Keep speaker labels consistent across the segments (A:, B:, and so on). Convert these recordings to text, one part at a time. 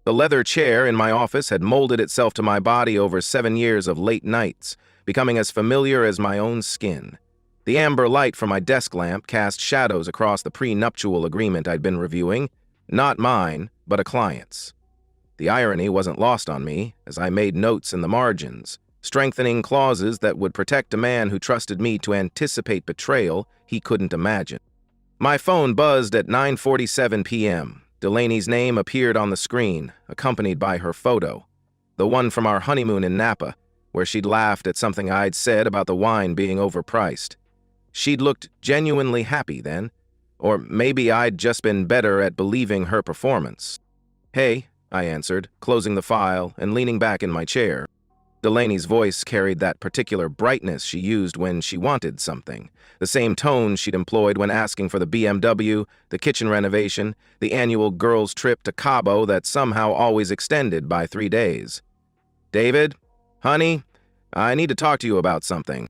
A: The leather chair in my office had molded itself to my body over 7 years of late nights, becoming as familiar as my own skin. The amber light from my desk lamp cast shadows across the prenuptial agreement I'd been reviewing, not mine, but a client's. The irony wasn't lost on me, as I made notes in the margins, strengthening clauses that would protect a man who trusted me to anticipate betrayal he couldn't imagine. My phone buzzed at 9:47 p.m. Delaney's name appeared on the screen, accompanied by her photo, the one from our honeymoon in Napa, where she'd laughed at something I'd said about the wine being overpriced. She'd looked genuinely happy then, or maybe I'd just been better at believing her performance. "Hey," I answered, closing the file and leaning back in my chair. Delaney's voice carried that particular brightness she used when she wanted something, the same tone she'd employed when asking for the BMW, the kitchen renovation, the annual girls' trip to Cabo that somehow always extended by 3 days. "David? Honey? I need to talk to you about something."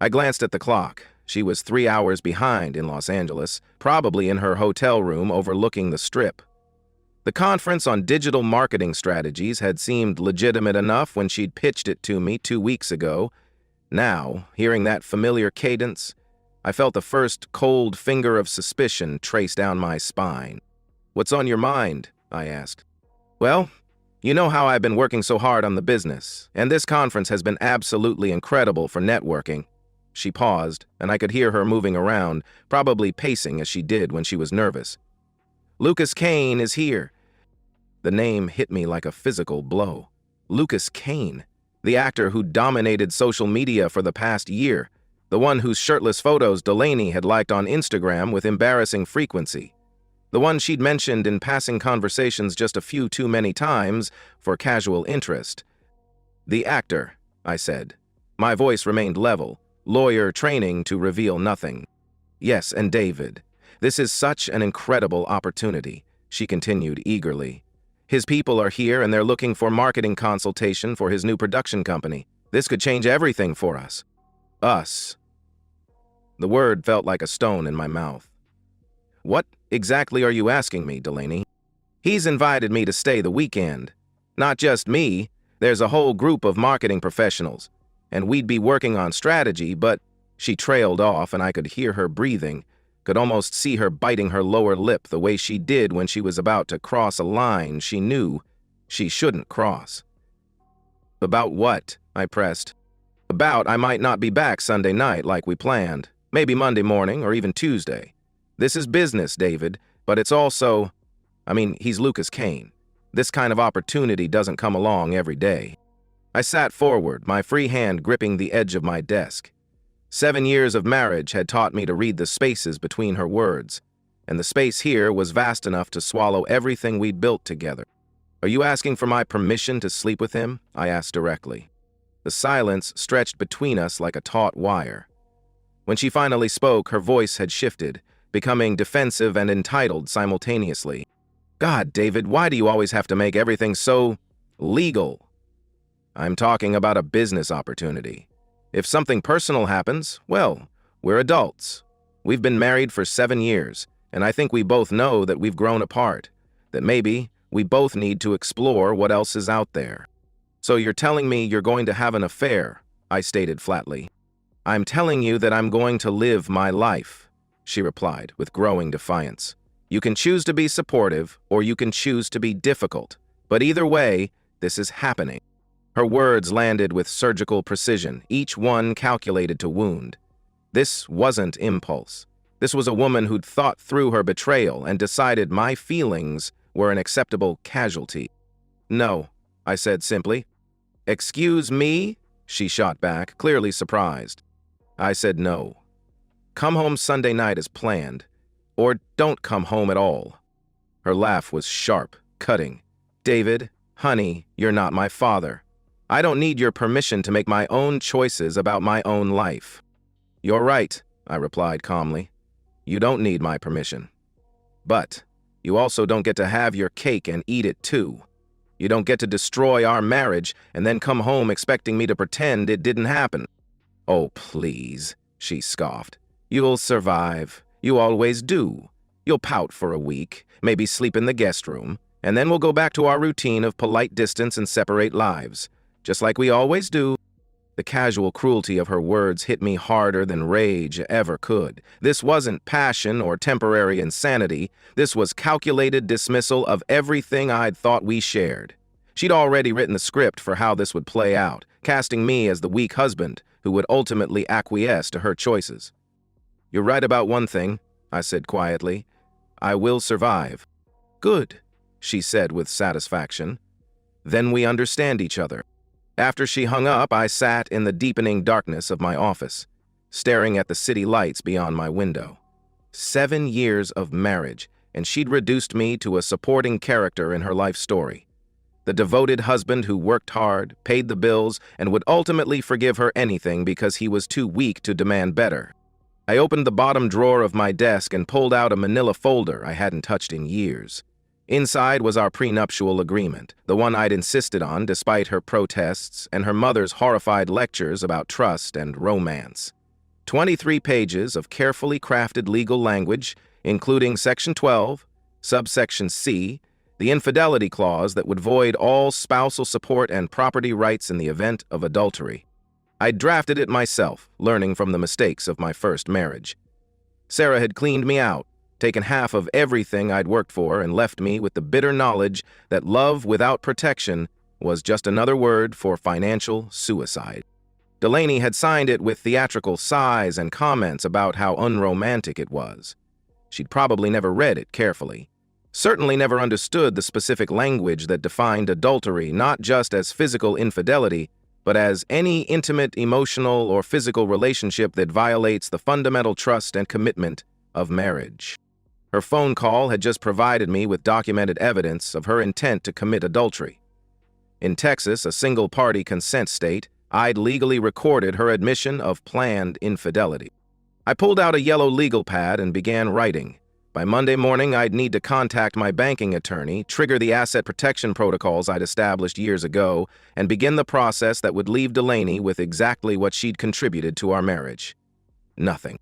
A: I glanced at the clock. She was 3 hours behind in Los Angeles, probably in her hotel room overlooking the Strip. The conference on digital marketing strategies had seemed legitimate enough when she'd pitched it to me 2 weeks ago. Now, hearing that familiar cadence, I felt the first cold finger of suspicion trace down my spine. "What's on your mind?" I asked. "Well, you know how I've been working so hard on the business, and this conference has been absolutely incredible for networking." She paused, and I could hear her moving around, probably pacing as she did when she was nervous. "Lucas Kane is here." The name hit me like a physical blow. Lucas Kane, the actor who dominated social media for the past year, the one whose shirtless photos Delaney had liked on Instagram with embarrassing frequency, the one she'd mentioned in passing conversations just a few too many times for casual interest. "The actor," I said. My voice remained level, lawyer training to reveal nothing. "Yes, and David. This is such an incredible opportunity," she continued eagerly. "His people are here and they're looking for marketing consultation for his new production company. This could change everything for us." "Us." The word felt like a stone in my mouth. "What exactly are you asking me, Delaney?" "He's invited me to stay the weekend. Not just me, there's a whole group of marketing professionals, and we'd be working on strategy, but..." She trailed off and I could hear her breathing, could almost see her biting her lower lip the way she did when she was about to cross a line she knew she shouldn't cross. "About what?" I pressed. "About I might not be back Sunday night like we planned, maybe Monday morning or even Tuesday. This is business, David, but it's also... he's Lucas Kane. This kind of opportunity doesn't come along every day." I sat forward, my free hand gripping the edge of my desk. 7 years of marriage had taught me to read the spaces between her words, and the space here was vast enough to swallow everything we'd built together. "Are you asking for my permission to sleep with him?" I asked directly. The silence stretched between us like a taut wire. When she finally spoke, her voice had shifted, becoming defensive and entitled simultaneously. "God, David, why do you always have to make everything so... legal?" "I'm talking about a business opportunity. If something personal happens, well, we're adults. We've been married for 7 years, and I think we both know that we've grown apart, that maybe we both need to explore what else is out there." "So you're telling me you're going to have an affair?" I stated flatly. "I'm telling you that I'm going to live my life," she replied with growing defiance. "You can choose to be supportive, or you can choose to be difficult, but either way, this is happening." Her words landed with surgical precision, each one calculated to wound. This wasn't impulse. This was a woman who'd thought through her betrayal and decided my feelings were an acceptable casualty. "No," I said simply. "Excuse me?" she shot back, clearly surprised. I said no. "Come home Sunday night as planned, or don't come home at all." Her laugh was sharp, cutting. "David, honey, you're not my father. I don't need your permission to make my own choices about my own life." "You're right," I replied calmly. "You don't need my permission. But you also don't get to have your cake and eat it too. You don't get to destroy our marriage and then come home expecting me to pretend it didn't happen." "Oh, please," she scoffed. "You'll survive. You always do. You'll pout for a week, maybe sleep in the guest room. And then we'll go back to our routine of polite distance and separate lives, just like we always do. The casual cruelty of her words hit me harder than rage ever could. This wasn't passion or temporary insanity. This was calculated dismissal of everything I'd thought we shared. She'd already written the script for how this would play out, casting me as the weak husband who would ultimately acquiesce to her choices. "You're right about one thing," I said quietly. "I will survive." "Good," she said with satisfaction. "Then we understand each other." After she hung up, I sat in the deepening darkness of my office, staring at the city lights beyond my window. 7 years of marriage, and she'd reduced me to a supporting character in her life story. The devoted husband who worked hard, paid the bills, and would ultimately forgive her anything because he was too weak to demand better. I opened the bottom drawer of my desk and pulled out a manila folder I hadn't touched in years. Inside was our prenuptial agreement, the one I'd insisted on despite her protests and her mother's horrified lectures about trust and romance. 23 pages of carefully crafted legal language, including Section 12, subsection C, the infidelity clause that would void all spousal support and property rights in the event of adultery. I'd drafted it myself, learning from the mistakes of my first marriage. Sarah had cleaned me out, taken half of everything I'd worked for, and left me with the bitter knowledge that love without protection was just another word for financial suicide. Delaney had signed it with theatrical sighs and comments about how unromantic it was. She'd probably never read it carefully. Certainly never understood the specific language that defined adultery not just as physical infidelity, but as any intimate, emotional, or physical relationship that violates the fundamental trust and commitment of marriage. Her phone call had just provided me with documented evidence of her intent to commit adultery. In Texas, a single-party consent state, I'd legally recorded her admission of planned infidelity. I pulled out a yellow legal pad and began writing. By Monday morning, I'd need to contact my banking attorney, trigger the asset protection protocols I'd established years ago, and begin the process that would leave Delaney with exactly what she'd contributed to our marriage. Nothing.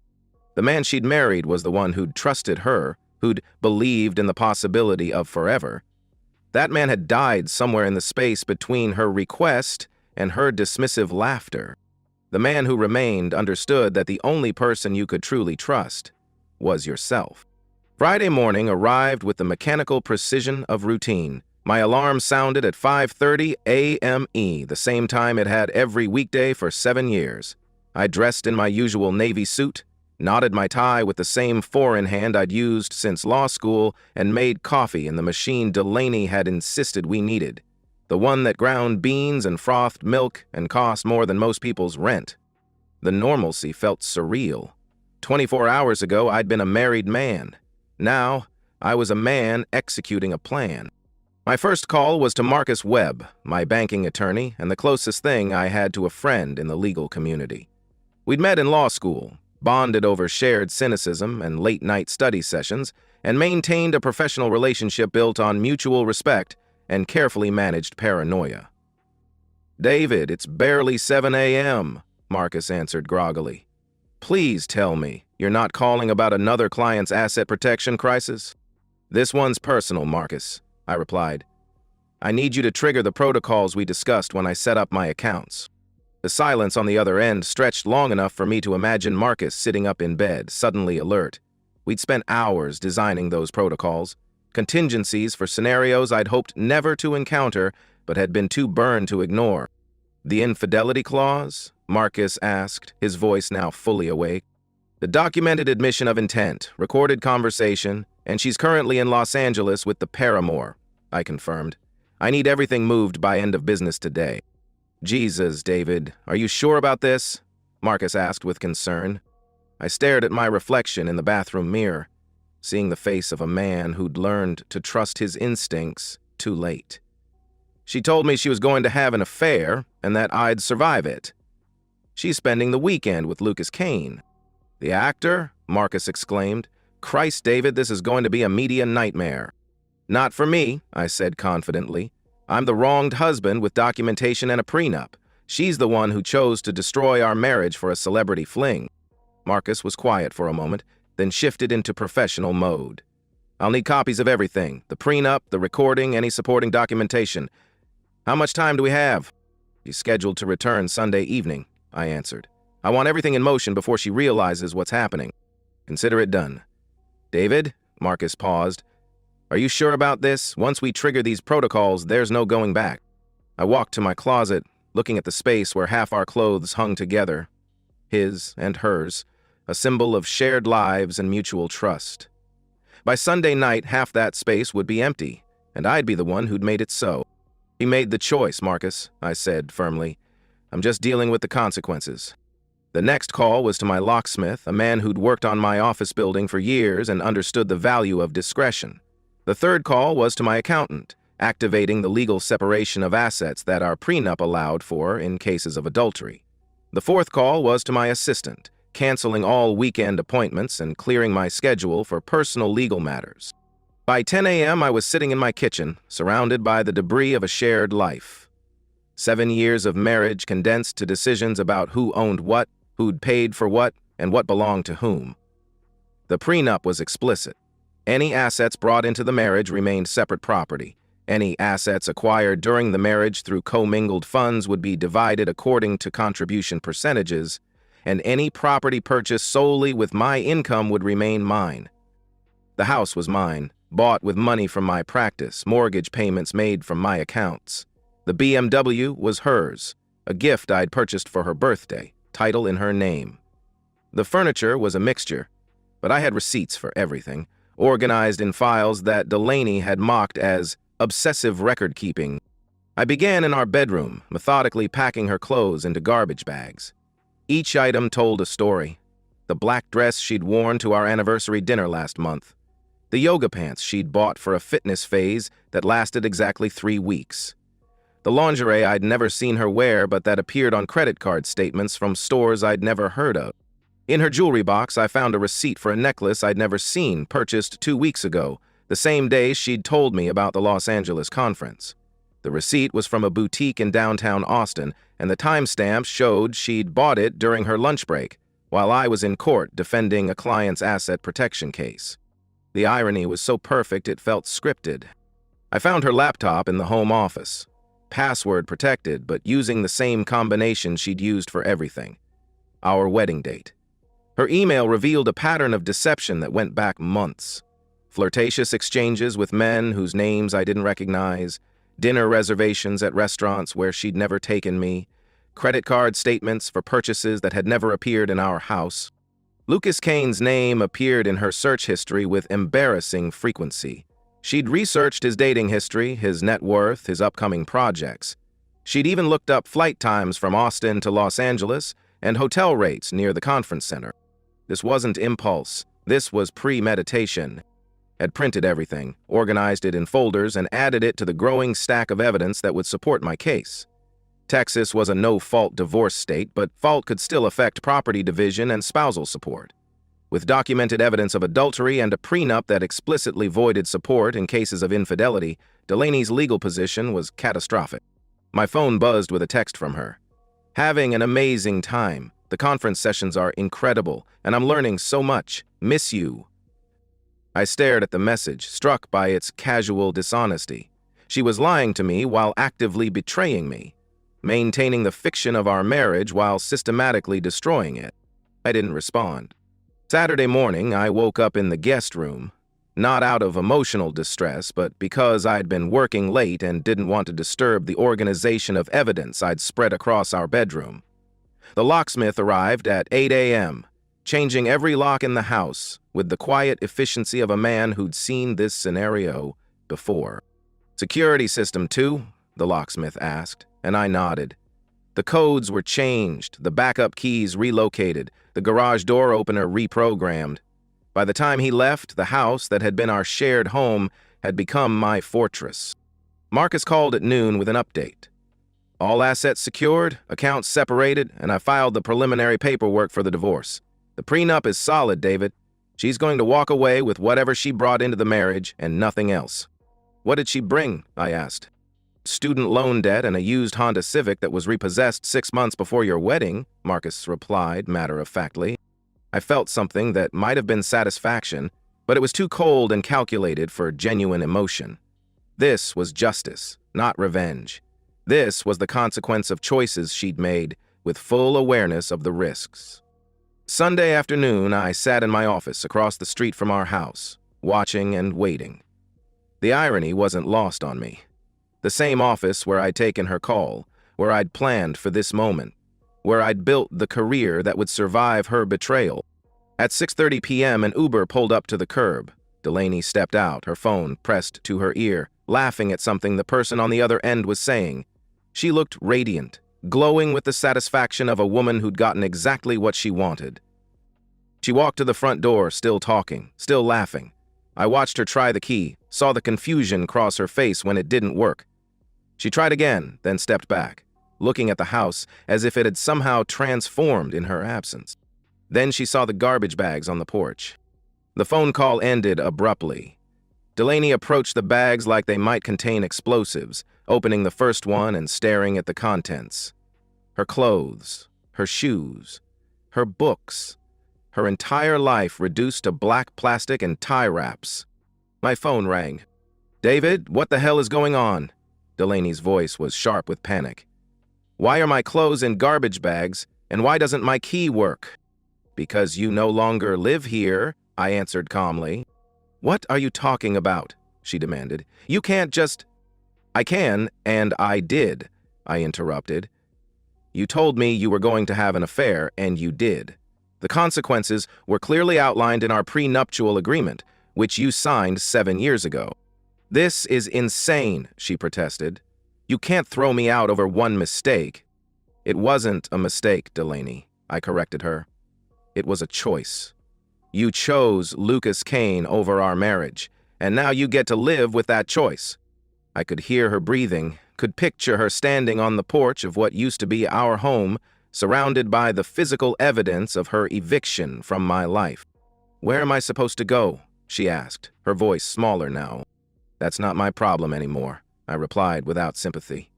A: The man she'd married was the one who'd trusted her, who'd believed in the possibility of forever. That man had died somewhere in the space between her request and her dismissive laughter. The man who remained understood that the only person you could truly trust was yourself. Friday morning arrived with the mechanical precision of routine. My alarm sounded at 5:30 a.m. the same time it had every weekday for 7 years. I dressed in my usual navy suit, knotted my tie with the same four-in-hand I'd used since law school, and made coffee in the machine Delaney had insisted we needed, the one that ground beans and frothed milk and cost more than most people's rent. The normalcy felt surreal. 24 hours ago, I'd been a married man. Now, I was a man executing a plan. My first call was to Marcus Webb, my banking attorney, and the closest thing I had to a friend in the legal community. We'd met in law school, bonded over shared cynicism and late-night study sessions, and maintained a professional relationship built on mutual respect and carefully managed paranoia. "David, it's barely 7 a.m., Marcus answered groggily. "Please tell me you're not calling about another client's asset protection crisis?" "This one's personal, Marcus," I replied. "I need you to trigger the protocols we discussed when I set up my accounts." The silence on the other end stretched long enough for me to imagine Marcus sitting up in bed, suddenly alert. We'd spent hours designing those protocols, contingencies for scenarios I'd hoped never to encounter but had been too burned to ignore. "The infidelity clause?" Marcus asked, his voice now fully awake. "The documented admission of intent, recorded conversation, and she's currently in Los Angeles with the paramour," I confirmed. "I need everything moved by end of business today." "Jesus, David, are you sure about this?" Marcus asked with concern. I stared at my reflection in the bathroom mirror, seeing the face of a man who'd learned to trust his instincts too late. "She told me she was going to have an affair and that I'd survive it. She's spending the weekend with Lucas Kane." "The actor?" Marcus exclaimed. "Christ, David, this is going to be a media nightmare." "Not for me," I said confidently. "I'm the wronged husband with documentation and a prenup. She's the one who chose to destroy our marriage for a celebrity fling." Marcus was quiet for a moment, then shifted into professional mode. I'll need copies of everything, the prenup, the recording, any supporting documentation. How much time do we have? She's scheduled to return Sunday evening, I answered. I want everything in motion before she realizes what's happening. Consider it done. David, Marcus paused. Are you sure about this? Once we trigger these protocols, there's no going back. I walked to my closet, looking at the space where half our clothes hung together, his and hers, a symbol of shared lives and mutual trust. By Sunday night, half that space would be empty, and I'd be the one who'd made it so. He made the choice, Marcus, I said firmly. I'm just dealing with the consequences. The next call was to my locksmith, a man who'd worked on my office building for years and understood the value of discretion. The third call was to my accountant, activating the legal separation of assets that our prenup allowed for in cases of adultery. The fourth call was to my assistant, canceling all weekend appointments and clearing my schedule for personal legal matters. By 10 a.m., I was sitting in my kitchen, surrounded by the debris of a shared life. 7 years of marriage condensed to decisions about who owned what, who'd paid for what, and what belonged to whom. The prenup was explicit. Any assets brought into the marriage remained separate property. Any assets acquired during the marriage through commingled funds would be divided according to contribution percentages, and any property purchased solely with my income would remain mine. The house was mine, bought with money from my practice, mortgage payments made from my accounts. The BMW was hers, a gift I'd purchased for her birthday, title in her name. The furniture was a mixture, but I had receipts for everything, organized in files that Delaney had mocked as obsessive record-keeping. I began in our bedroom, methodically packing her clothes into garbage bags. Each item told a story. The black dress she'd worn to our anniversary dinner last month. The yoga pants she'd bought for a fitness phase that lasted exactly 3 weeks. The lingerie I'd never seen her wear but that appeared on credit card statements from stores I'd never heard of. In her jewelry box, I found a receipt for a necklace I'd never seen, purchased 2 weeks ago, the same day she'd told me about the Los Angeles conference. The receipt was from a boutique in downtown Austin, and the timestamp showed she'd bought it during her lunch break, while I was in court defending a client's asset protection case. The irony was so perfect it felt scripted. I found her laptop in the home office. Password protected, but using the same combination she'd used for everything. Our wedding date. Her email revealed a pattern of deception that went back months. Flirtatious exchanges with men whose names I didn't recognize, dinner reservations at restaurants where she'd never taken me, credit card statements for purchases that had never appeared in our house. Lucas Kane's name appeared in her search history with embarrassing frequency. She'd researched his dating history, his net worth, his upcoming projects. She'd even looked up flight times from Austin to Los Angeles and hotel rates near the conference center. This wasn't impulse. This was premeditation. Had printed everything, organized it in folders, and added it to the growing stack of evidence that would support my case. Texas was a no-fault divorce state, but fault could still affect property division and spousal support. With documented evidence of adultery and a prenup that explicitly voided support in cases of infidelity, Delaney's legal position was catastrophic. My phone buzzed with a text from her. Having an amazing time. The conference sessions are incredible, and I'm learning so much. Miss you. I stared at the message, struck by its casual dishonesty. She was lying to me while actively betraying me, maintaining the fiction of our marriage while systematically destroying it. I didn't respond. Saturday morning, I woke up in the guest room, not out of emotional distress, but because I'd been working late and didn't want to disturb the organization of evidence I'd spread across our bedroom. The locksmith arrived at 8 a.m., changing every lock in the house with the quiet efficiency of a man who'd seen this scenario before. "Security system too?" the locksmith asked, and I nodded. The codes were changed, the backup keys relocated, the garage door opener reprogrammed. By the time he left, the house that had been our shared home had become my fortress. Marcus called at noon with an update. All assets secured, accounts separated, and I filed the preliminary paperwork for the divorce. The prenup is solid, David. She's going to walk away with whatever she brought into the marriage and nothing else. "What did she bring?" I asked. "Student loan debt and a used Honda Civic that was repossessed 6 months before your wedding," Marcus replied matter-of-factly. I felt something that might have been satisfaction, but it was too cold and calculated for genuine emotion. This was justice, not revenge. This was the consequence of choices she'd made, with full awareness of the risks. Sunday afternoon, I sat in my office across the street from our house, watching and waiting. The irony wasn't lost on me. The same office where I'd taken her call, where I'd planned for this moment, where I'd built the career that would survive her betrayal. At 6:30 p.m., an Uber pulled up to the curb. Delaney stepped out, her phone pressed to her ear, laughing at something the person on the other end was saying. She looked radiant, glowing with the satisfaction of a woman who'd gotten exactly what she wanted. She walked to the front door, still talking, still laughing. I watched her try the key, saw the confusion cross her face when it didn't work. She tried again, then stepped back, looking at the house as if it had somehow transformed in her absence. Then she saw the garbage bags on the porch. The phone call ended abruptly. Delaney approached the bags like they might contain explosives, opening the first one and staring at the contents. Her clothes, her shoes, her books, her entire life reduced to black plastic and tie wraps. My phone rang. "David, what the hell is going on?" Delaney's voice was sharp with panic. "Why are my clothes in garbage bags, and why doesn't my key work?" "Because you no longer live here," I answered calmly. "What are you talking about?" she demanded. "You can't just—" "I can, and I did," I interrupted. "You told me you were going to have an affair, and you did. The consequences were clearly outlined in our prenuptial agreement, which you signed 7 years ago." "This is insane," she protested. "You can't throw me out over one mistake." "It wasn't a mistake, Delaney," I corrected her. "It was a choice. You chose Lucas Kane over our marriage, and now you get to live with that choice." I could hear her breathing, could picture her standing on the porch of what used to be our home, surrounded by the physical evidence of her eviction from my life. "Where am I supposed to go?" she asked, her voice smaller now. "That's not my problem anymore," I replied without sympathy.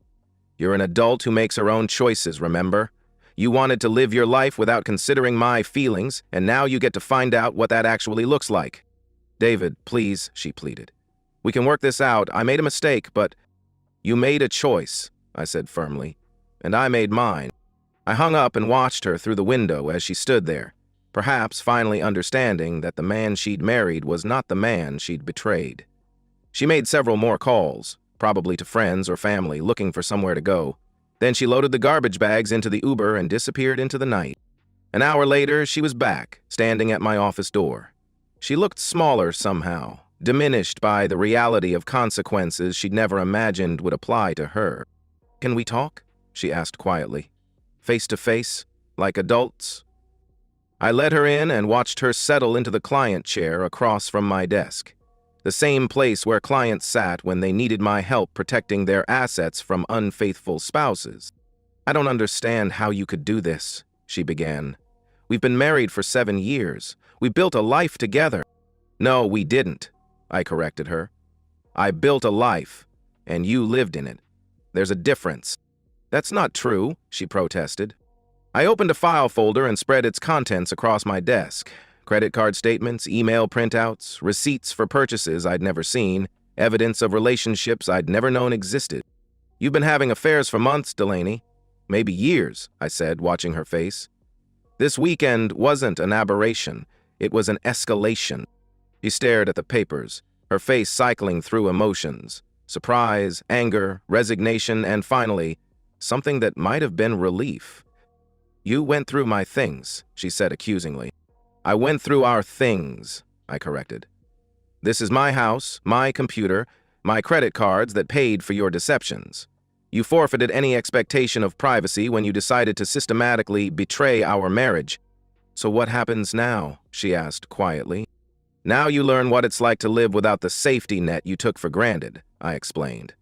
A: "You're an adult who makes her own choices, remember? You wanted to live your life without considering my feelings, and now you get to find out what that actually looks like." "David, please," she pleaded. "We can work this out. I made a mistake, but—" "You made a choice," I said firmly, "and I made mine." I hung up and watched her through the window as she stood there, perhaps finally understanding that the man she'd married was not the man she'd betrayed. She made several more calls, probably to friends or family looking for somewhere to go. Then she loaded the garbage bags into the Uber and disappeared into the night. An hour later, she was back, standing at my office door. She looked smaller somehow, diminished by the reality of consequences she'd never imagined would apply to her. "Can we talk?" she asked quietly. "Face to face, like adults?" I led her in and watched her settle into the client chair across from my desk, the same place where clients sat when they needed my help protecting their assets from unfaithful spouses. "I don't understand how you could do this," she began. "We've been married for 7 years. We built a life together." "No, we didn't," I corrected her. "I built a life, and you lived in it. There's a difference." "That's not true," she protested. I opened a file folder and spread its contents across my desk. Credit card statements, email printouts, receipts for purchases I'd never seen, evidence of relationships I'd never known existed. "You've been having affairs for months, Delaney. Maybe years," I said, watching her face. "This weekend wasn't an aberration. It was an escalation." She stared at the papers, her face cycling through emotions. Surprise, anger, resignation, and finally, something that might have been relief. "You went through my things," she said accusingly. "I went through our things," I corrected. "This is my house, my computer, my credit cards that paid for your deceptions. You forfeited any expectation of privacy when you decided to systematically betray our marriage." "So what happens now?" she asked quietly. "Now you learn what it's like to live without the safety net you took for granted," I explained.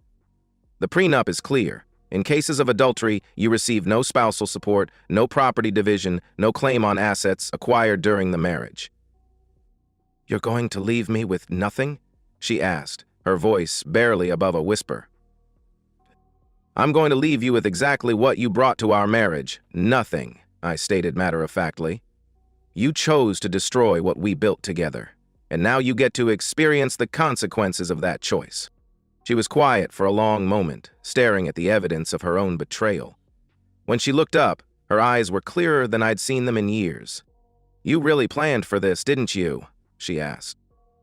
A: "The prenup is clear. In cases of adultery, you receive no spousal support, no property division, no claim on assets acquired during the marriage." "You're going to leave me with nothing?" she asked, her voice barely above a whisper. "I'm going to leave you with exactly what you brought to our marriage, nothing," I stated matter-of-factly. "You chose to destroy what we built together. And now you get to experience the consequences of that choice." She was quiet for a long moment, staring at the evidence of her own betrayal. When she looked up, her eyes were clearer than I'd seen them in years. "You really planned for this, didn't you?" she asked.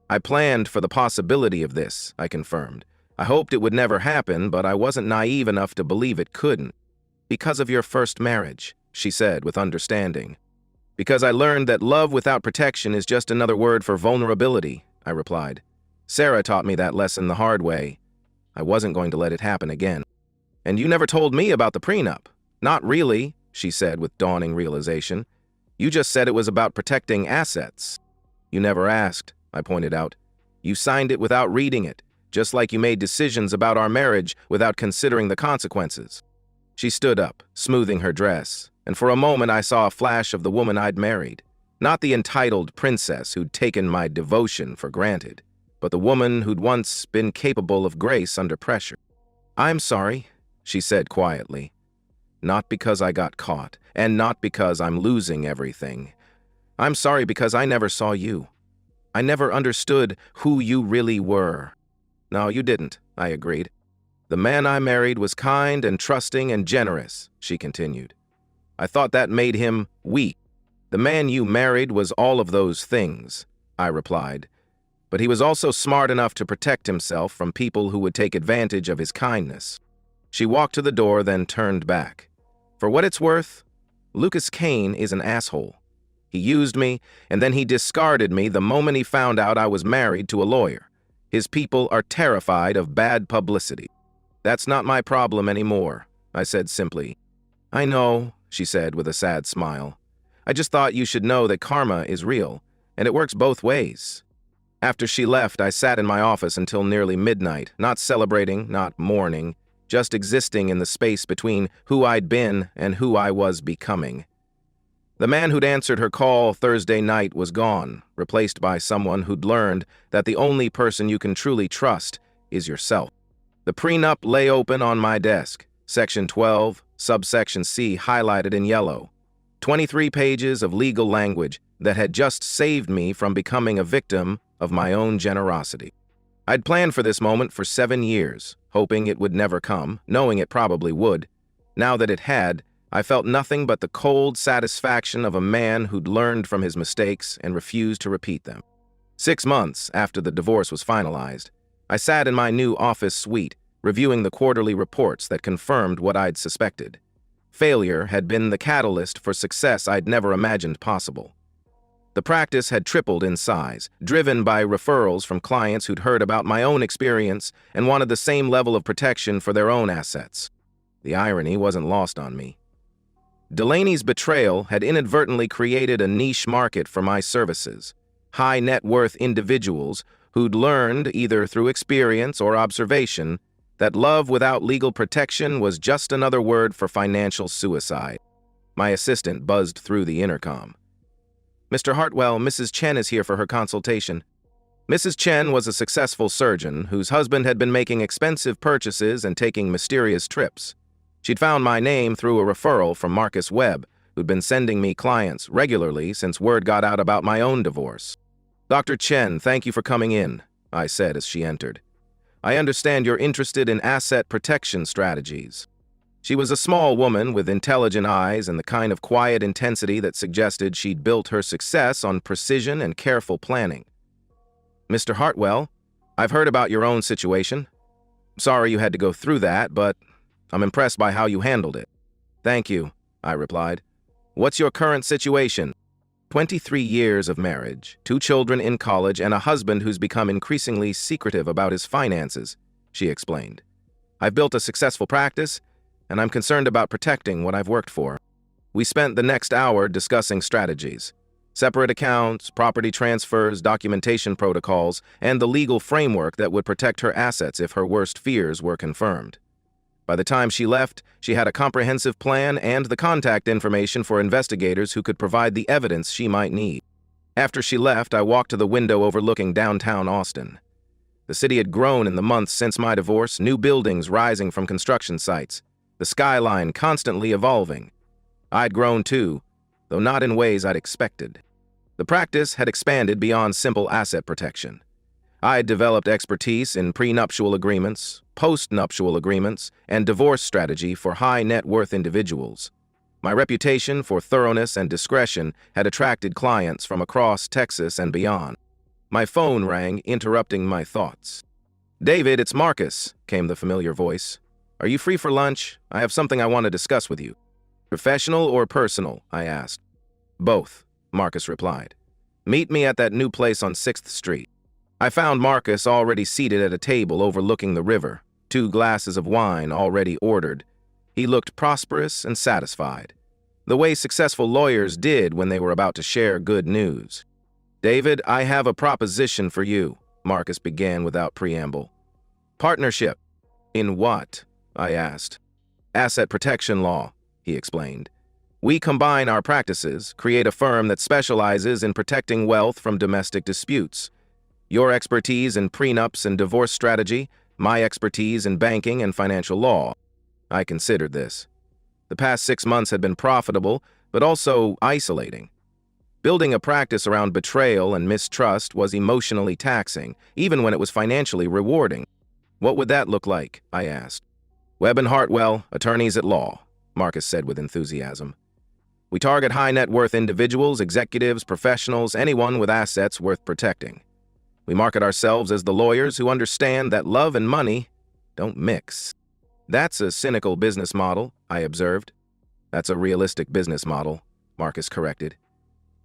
A: "I planned for the possibility of this," I confirmed. "I hoped it would never happen, but I wasn't naive enough to believe it couldn't." "Because of your first marriage," she said with understanding. "Because I learned that love without protection is just another word for vulnerability," I replied. "Sarah taught me that lesson the hard way. I wasn't going to let it happen again." "And you never told me about the prenup." "Not really," she said with dawning realization. "You just said it was about protecting assets." "You never asked," I pointed out. "You signed it without reading it, just like you made decisions about our marriage without considering the consequences." She stood up, smoothing her dress, and for a moment I saw a flash of the woman I'd married. Not the entitled princess who'd taken my devotion for granted, but the woman who'd once been capable of grace under pressure. "I'm sorry," she said quietly. "Not because I got caught, and not because I'm losing everything. I'm sorry because I never saw you. I never understood who you really were." "No, you didn't," I agreed. "The man I married was kind and trusting and generous," she continued. "I thought that made him weak." "The man you married was all of those things," I replied. "But he was also smart enough to protect himself from people who would take advantage of his kindness." She walked to the door, then turned back. "For what it's worth, Lucas Kane is an asshole. He used me, and then he discarded me the moment he found out I was married to a lawyer. His people are terrified of bad publicity." "That's not my problem anymore," I said simply. "I know," she said with a sad smile. "I just thought you should know that karma is real, and it works both ways." After she left, I sat in my office until nearly midnight, not celebrating, not mourning, just existing in the space between who I'd been and who I was becoming. The man who'd answered her call Thursday night was gone, replaced by someone who'd learned that the only person you can truly trust is yourself. The prenup lay open on my desk, Section 12, subsection C highlighted in yellow. 23 pages of legal language that had just saved me from becoming a victim of my own generosity. I'd planned for this moment for 7 years, hoping it would never come, knowing it probably would. Now that it had, I felt nothing but the cold satisfaction of a man who'd learned from his mistakes and refused to repeat them. 6 months after the divorce was finalized, I sat in my new office suite, reviewing the quarterly reports that confirmed what I'd suspected. Failure had been the catalyst for success I'd never imagined possible. The practice had tripled in size, driven by referrals from clients who'd heard about my own experience and wanted the same level of protection for their own assets. The irony wasn't lost on me. Delaney's betrayal had inadvertently created a niche market for my services. High net worth individuals who'd learned, either through experience or observation, that love without legal protection was just another word for financial suicide. My assistant buzzed through the intercom. "Mr. Hartwell, Mrs. Chen is here for her consultation." Mrs. Chen was a successful surgeon whose husband had been making expensive purchases and taking mysterious trips. She'd found my name through a referral from Marcus Webb, who'd been sending me clients regularly since word got out about my own divorce. "Dr. Chen, thank you for coming in," I said as she entered. "I understand you're interested in asset protection strategies." She was a small woman with intelligent eyes and the kind of quiet intensity that suggested she'd built her success on precision and careful planning. "Mr. Hartwell, I've heard about your own situation. Sorry you had to go through that, but I'm impressed by how you handled it." "Thank you," I replied. "What's your current situation?" 23 years of marriage, 2 children in college, and a husband who's become increasingly secretive about his finances, she explained. "I've built a successful practice, and I'm concerned about protecting what I've worked for." We spent the next hour discussing strategies. Separate accounts, property transfers, documentation protocols, and the legal framework that would protect her assets if her worst fears were confirmed. By the time she left, she had a comprehensive plan and the contact information for investigators who could provide the evidence she might need. After she left, I walked to the window overlooking downtown Austin. The city had grown in the months since my divorce, new buildings rising from construction sites, the skyline constantly evolving. I'd grown too, though not in ways I'd expected. The practice had expanded beyond simple asset protection. I had developed expertise in prenuptial agreements, post-nuptial agreements, and divorce strategy for high net worth individuals. My reputation for thoroughness and discretion had attracted clients from across Texas and beyond. My phone rang, interrupting my thoughts. "David, it's Marcus," came the familiar voice. "Are you free for lunch? I have something I want to discuss with you." "Professional or personal?" I asked. "Both," Marcus replied. "Meet me at that new place on 6th Street. I found Marcus already seated at a table overlooking the river, 2 glasses of wine already ordered. He looked prosperous and satisfied, the way successful lawyers did when they were about to share good news. "David, I have a proposition for you," Marcus began without preamble. "Partnership." "In what?" I asked. "Asset protection law," he explained. "We combine our practices, create a firm that specializes in protecting wealth from domestic disputes. Your expertise in prenups and divorce strategy, my expertise in banking and financial law." I considered this. The past 6 months had been profitable, but also isolating. Building a practice around betrayal and mistrust was emotionally taxing, even when it was financially rewarding. "What would that look like?" I asked. "Webb and Hartwell, attorneys at law," Marcus said with enthusiasm. "We target high net worth individuals, executives, professionals, anyone with assets worth protecting. We market ourselves as the lawyers who understand that love and money don't mix." "That's a cynical business model," I observed. "That's a realistic business model," Marcus corrected.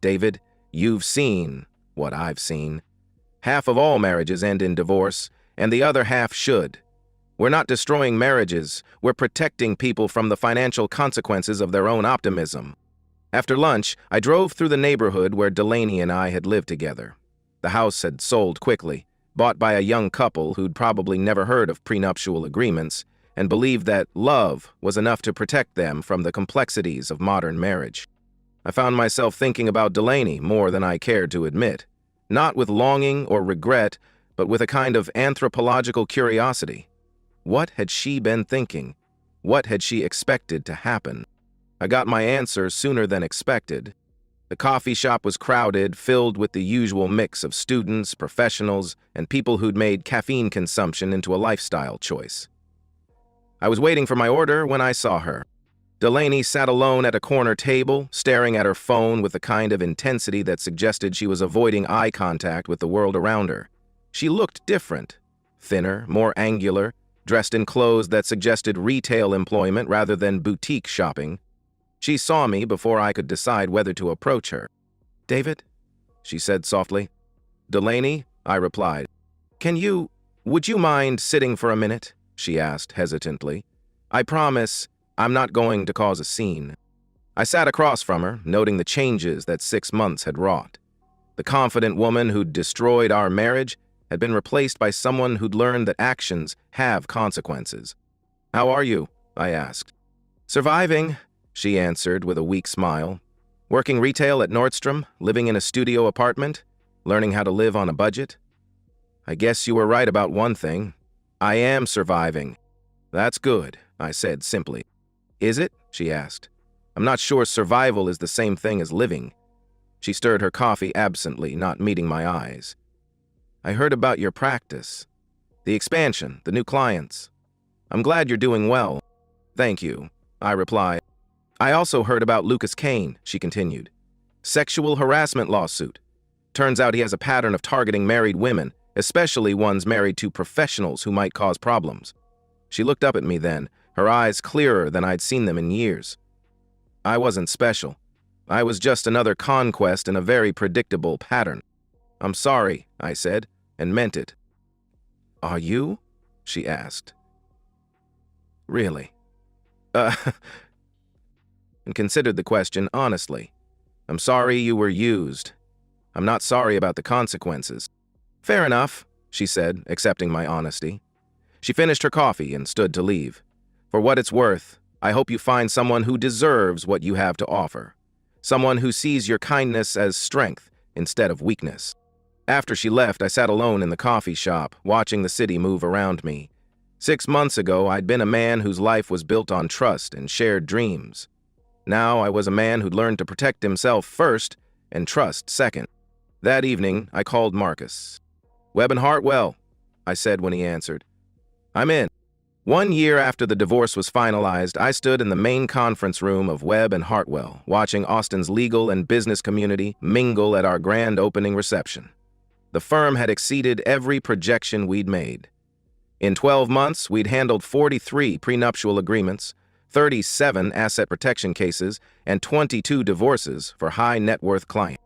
A: "David, you've seen what I've seen. Half of all marriages end in divorce, and the other half should. We're not destroying marriages, we're protecting people from the financial consequences of their own optimism." After lunch, I drove through the neighborhood where Delaney and I had lived together. The house had sold quickly, bought by a young couple who'd probably never heard of prenuptial agreements, and believed that love was enough to protect them from the complexities of modern marriage. I found myself thinking about Delaney more than I cared to admit, not with longing or regret, but with a kind of anthropological curiosity. What had she been thinking? What had she expected to happen? I got my answer sooner than expected. The coffee shop was crowded, filled with the usual mix of students, professionals, and people who'd made caffeine consumption into a lifestyle choice. I was waiting for my order when I saw her. Delaney sat alone at a corner table, staring at her phone with the kind of intensity that suggested she was avoiding eye contact with the world around her. She looked different, thinner, more angular, dressed in clothes that suggested retail employment rather than boutique shopping. She saw me before I could decide whether to approach her. "David?" she said softly. "Delaney?" I replied. Would you mind sitting for a minute?" she asked hesitantly. "I promise I'm not going to cause a scene." I sat across from her, noting the changes that 6 months had wrought. The confident woman who'd destroyed our marriage had been replaced by someone who'd learned that actions have consequences. "How are you?" I asked. "Surviving," she answered with a weak smile. "Working retail at Nordstrom, living in a studio apartment, learning how to live on a budget." "I guess you were right about one thing. I am surviving." "That's good," I said simply. "Is it?" she asked. "I'm not sure survival is the same thing as living." She stirred her coffee absently, not meeting my eyes. "I heard about your practice. The expansion, the new clients. I'm glad you're doing well." "Thank you," I replied. "I also heard about Lucas Kane," she continued. "Sexual harassment lawsuit. Turns out he has a pattern of targeting married women, especially ones married to professionals who might cause problems." She looked up at me then, her eyes clearer than I'd seen them in years. "I wasn't special. I was just another conquest in a very predictable pattern." "I'm sorry," I said, and meant it. "Are you?" she asked. "Really?" And considered the question honestly. "I'm sorry you were used. I'm not sorry about the consequences." "Fair enough," she said, accepting my honesty. She finished her coffee and stood to leave. "For what it's worth, I hope you find someone who deserves what you have to offer. Someone who sees your kindness as strength instead of weakness." After she left, I sat alone in the coffee shop, watching the city move around me. 6 months ago, I'd been a man whose life was built on trust and shared dreams. Now I was a man who'd learned to protect himself first and trust second. That evening, I called Marcus. "Webb and Hartwell," I said when he answered. "I'm in." 1 year after the divorce was finalized, I stood in the main conference room of Webb and Hartwell, watching Austin's legal and business community mingle at our grand opening reception. The firm had exceeded every projection we'd made. In 12 months, we'd handled 43 prenuptial agreements, 37 asset protection cases, and 22 divorces for high-net-worth clients.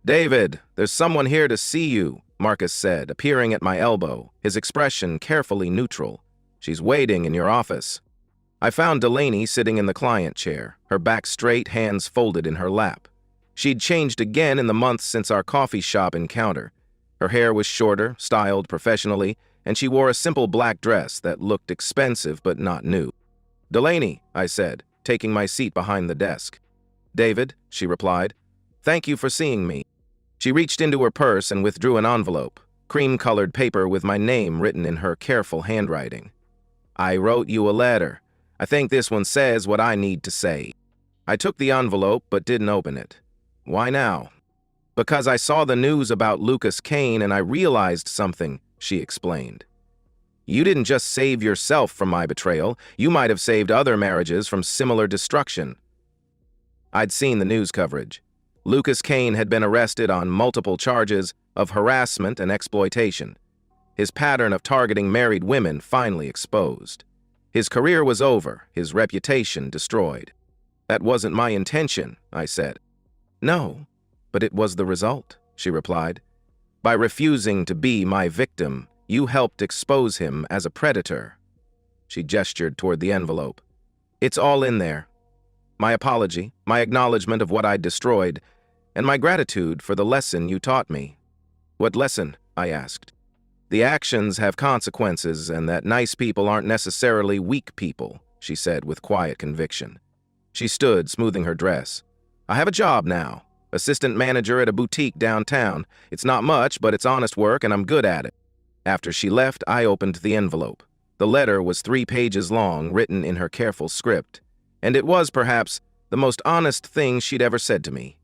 A: "David, there's someone here to see you," Marcus said, appearing at my elbow, his expression carefully neutral. "She's waiting in your office." I found Delaney sitting in the client chair, her back straight, hands folded in her lap. She'd changed again in the months since our coffee shop encounter. Her hair was shorter, styled professionally, and she wore a simple black dress that looked expensive but not new. "Delaney," I said, taking my seat behind the desk. "David," she replied. "Thank you for seeing me." She reached into her purse and withdrew an envelope, cream-colored paper with my name written in her careful handwriting. "I wrote you a letter. I think this one says what I need to say." I took the envelope but didn't open it. "Why now?" "Because I saw the news about Lucas Kane and I realized something," she explained. "You didn't just save yourself from my betrayal, you might have saved other marriages from similar destruction." I'd seen the news coverage. Lucas Kane had been arrested on multiple charges of harassment and exploitation. His pattern of targeting married women finally exposed. His career was over, his reputation destroyed. "That wasn't my intention," I said. "No, but it was the result," she replied. "By refusing to be my victim, you helped expose him as a predator." She gestured toward the envelope. "It's all in there. My apology, my acknowledgement of what I'd destroyed, and my gratitude for the lesson you taught me." "What lesson?" I asked. "The actions have consequences and that nice people aren't necessarily weak people," she said with quiet conviction. She stood, smoothing her dress. "I have a job now. Assistant manager at a boutique downtown. It's not much, but it's honest work and I'm good at it." After she left, I opened the envelope. The letter was 3 pages long, written in her careful script, and it was, perhaps, the most honest thing she'd ever said to me.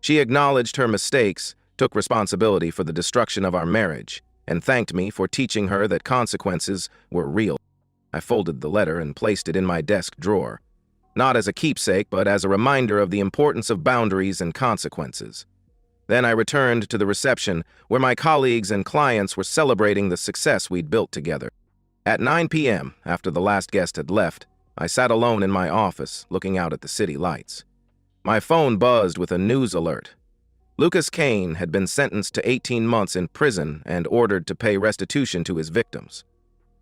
A: She acknowledged her mistakes, took responsibility for the destruction of our marriage, and thanked me for teaching her that consequences were real. I folded the letter and placed it in my desk drawer, not as a keepsake, but as a reminder of the importance of boundaries and consequences. Then I returned to the reception, where my colleagues and clients were celebrating the success we'd built together. At 9 p.m., after the last guest had left, I sat alone in my office, looking out at the city lights. My phone buzzed with a news alert. Lucas Kane had been sentenced to 18 months in prison and ordered to pay restitution to his victims.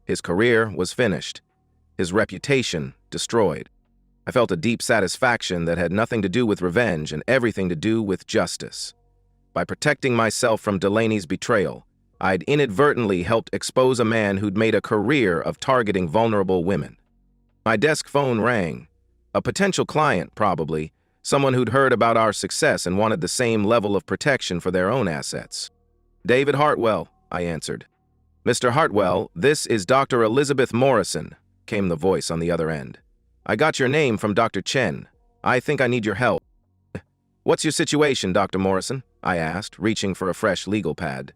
A: His career was finished, his reputation destroyed. I felt a deep satisfaction that had nothing to do with revenge and everything to do with justice. By protecting myself from Delaney's betrayal, I'd inadvertently helped expose a man who'd made a career of targeting vulnerable women. My desk phone rang. A potential client, probably, someone who'd heard about our success and wanted the same level of protection for their own assets. "David Hartwell," I answered. "Mr. Hartwell, this is Dr. Elizabeth Morrison," came the voice on the other end. "I got your name from Dr. Chen. I think I need your help." "What's your situation, Dr. Morrison?" I asked, reaching for a fresh legal pad.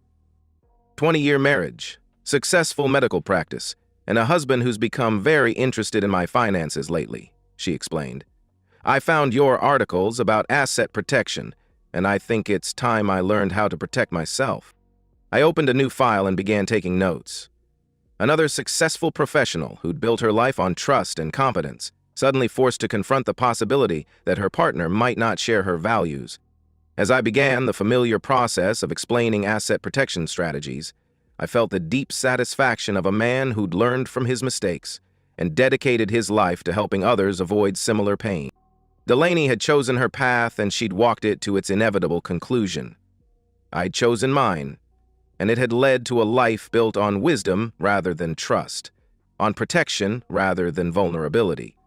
A: 20-year marriage, successful medical practice, and a husband who's become very interested in my finances lately," she explained. "I found your articles about asset protection, and I think it's time I learned how to protect myself." I opened a new file and began taking notes. Another successful professional who'd built her life on trust and competence, suddenly forced to confront the possibility that her partner might not share her values. As I began the familiar process of explaining asset protection strategies, I felt the deep satisfaction of a man who'd learned from his mistakes and dedicated his life to helping others avoid similar pain. Delaney had chosen her path and she'd walked it to its inevitable conclusion. I'd chosen mine, and it had led to a life built on wisdom rather than trust, on protection rather than vulnerability.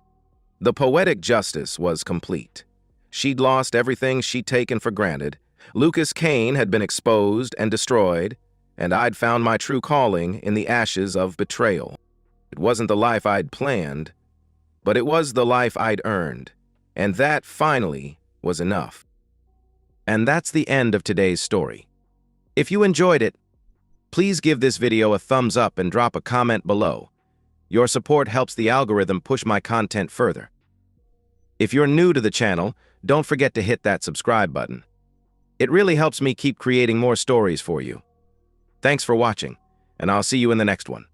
A: The poetic justice was complete. She'd lost everything she'd taken for granted. Lucas Kane had been exposed and destroyed, and I'd found my true calling in the ashes of betrayal. It wasn't the life I'd planned, but it was the life I'd earned, and that, finally, was enough. And that's the end of today's story. If you enjoyed it, please give this video a thumbs up and drop a comment below. Your support helps the algorithm push my content further. If you're new to the channel, don't forget to hit that subscribe button. It really helps me keep creating more stories for you. Thanks for watching, and I'll see you in the next one.